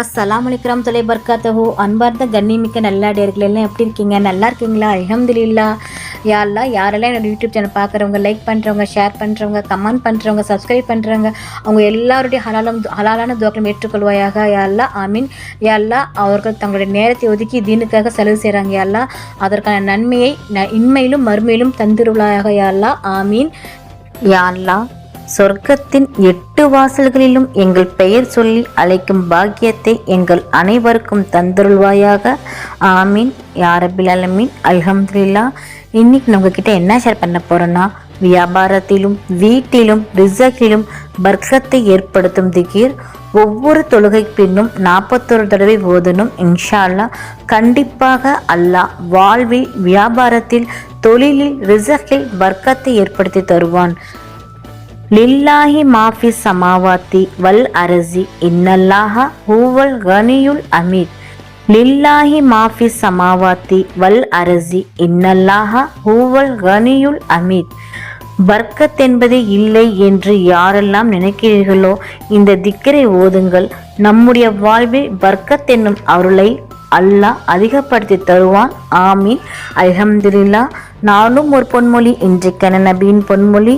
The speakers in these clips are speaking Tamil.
அஸ்ஸலாமு அலைக்கும் தொலை பர்காத்தஹு. அன்பார்ந்த கண்ணிமிக்க நல்லடியார்கள் எல்லாம் எப்படி இருக்கீங்க? நல்லா இருக்கீங்களா? அல்ஹம்துலில்லாஹ். யா அல்லாஹ், யாரெல்லாம் என்னோட யூடியூப் சேனல் பார்க்குறவங்க, லைக் பண்ணுறவங்க, ஷேர் பண்ணுறவங்க, கமெண்ட் பண்ணுறவங்க, சப்ஸ்கிரைப் பண்ணுறவங்க, அவங்க எல்லாருடைய ஹலாலான துவாக்களும் ஏற்றுக்கொள்வாயாக. யா அல்லாஹ், ஆமீன். யா அல்லாஹ், அவர்கள் தங்களுடைய நேரத்தை ஒதுக்கி தீனுக்காக செலவு செய்கிறாங்க. யா அல்லாஹ், அதற்கான நன்மையை இன்மையிலும் மறுமையிலும் தந்திருளாயாக. யா அல்லாஹ், ஆமீன். யா அல்லாஹ், சொர்க்கத்தின் 8 வாசல்களிலும் எங்கள் பெயர் சொல்லி அழைக்கும் பாக்கியத்தை எங்கள் அனைவருக்கும் தந்தருள்வாயாக. ஆமீன் யா ரப்பில் ஆலமீன். அல்ஹம்துலில்லாஹ். இன்னைக்கு நம்ம கிட்ட என்ன ஷேர் பண்ண போறோம்னா, வியாபாரத்திலும் வீட்டிலும் ரிசக்கிலும் பர்க்கத்தை ஏற்படுத்தும் திக்ர். ஒவ்வொரு தொழுகை பின்னும் 41 தடவை ஓதணும். இன்ஷா அல்லாஹ் கண்டிப்பாக அல்லாஹ் வாழ்வில், வியாபாரத்தில், தொழிலில், ரிசக்கில் பர்க்கத்தை ஏற்படுத்தி தருவான். லில்லாஹி மாஃபி சமாவாத்தி வல் அரசி இன்னல்லாஹ ஹுவல் கனியுல் அமீத். லில்லாஹி மாஃபி சமாவாத்தி வல் அரசி இன்னல்லாஹ ஹுவல் கனியுல் அமீத். பர்க்கத் என்பதே இல்லை என்று யாரெல்லாம் நினைக்கிறீர்களோ, இந்த திக்கரை ஓதுங்கள். நம்முடைய வாழ்வில் பர்க்கத் என்னும் அருளை அல்லாஹ் அதிகப்படுத்தி தருவான். ஆமீன். அல்ஹம்துலில்லாஹ். நானும் ஒரு பொன்மொழி, இன்றைக்கான நபியின் பொன்மொழி: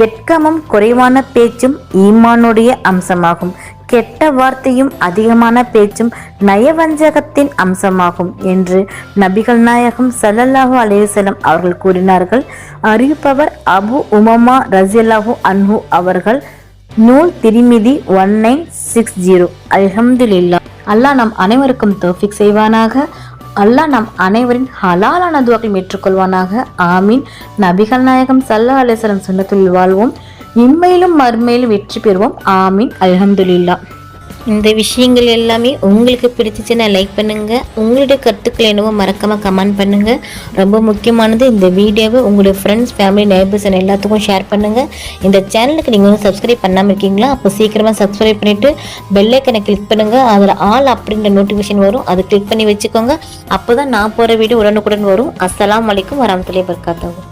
வெட்கமும் குறைவான பேச்சும் ஈமானுடைய அம்சமாகும். கெட்ட வார்த்தையும் அதிகமான பேச்சும் நயவஞ்சகத்தின் அம்சமாகும் என்று நபிகள் நாயகம் ஸல்லல்லாஹு அலைஹி வஸல்லம் அவர்கள் கூறினார்கள். அறிவிப்பவர் அபு உமமா ரஸியல்லாஹு அன்ஹு அவர்கள். நூல் திரிமிதி 1960. அல்ஹம்துலில்லாஹ். அல்லாஹ் நம் அனைவருக்கும் தௌஃபீக் செய்வானாக. அல்லாஹ் நம் அனைவரின் ஹலாலான துவாக்களை ஏற்றுக்கொள்வானாக. ஆமீன். நபிகள் நாயகம் ஸல்லல்லாஹு அலைஹி வஸல்லம் சுன்னத்துல் வாழ்வோம், இன்மையிலும் மறுமையிலும் வெற்றி பெறுவோம். ஆமீன். அல்ஹம்துலில்லாஹ். இந்த விஷயங்கள் எல்லாமே உங்களுக்கு பிடிச்சிச்சுன்னா லைக் பண்ணுங்கள். உங்களுடைய கருத்துக்கள் என்னவோ மறக்காமல் கமெண்ட் பண்ணுங்கள். ரொம்ப முக்கியமானது, இந்த வீடியோவை உங்களுடைய ஃப்ரெண்ட்ஸ், ஃபேமிலி, நெய்பர்ஸ் எல்லாத்துக்கும் ஷேர் பண்ணுங்கள். இந்த சேனலுக்கு நீங்கள் வந்து சப்ஸ்கிரைப் பண்ணாமல் இருக்கீங்களா? அப்போ சீக்கிரமாக சப்ஸ்கிரைப் பண்ணிவிட்டு பெல் ஐக்கனை கிளிக் பண்ணுங்கள். அதில் ஆல் அப்படின்ற நோட்டிஃபிகேஷன் வரும், அதை கிளிக் பண்ணி வச்சுக்கோங்க. அப்போ தான் நான் போகிற வீடியோ உடனுக்குடன் வரும். அஸ்ஸலாமு அலைக்கும் வரஹ்மத்துல்லாஹி வபரகாத்துஹு.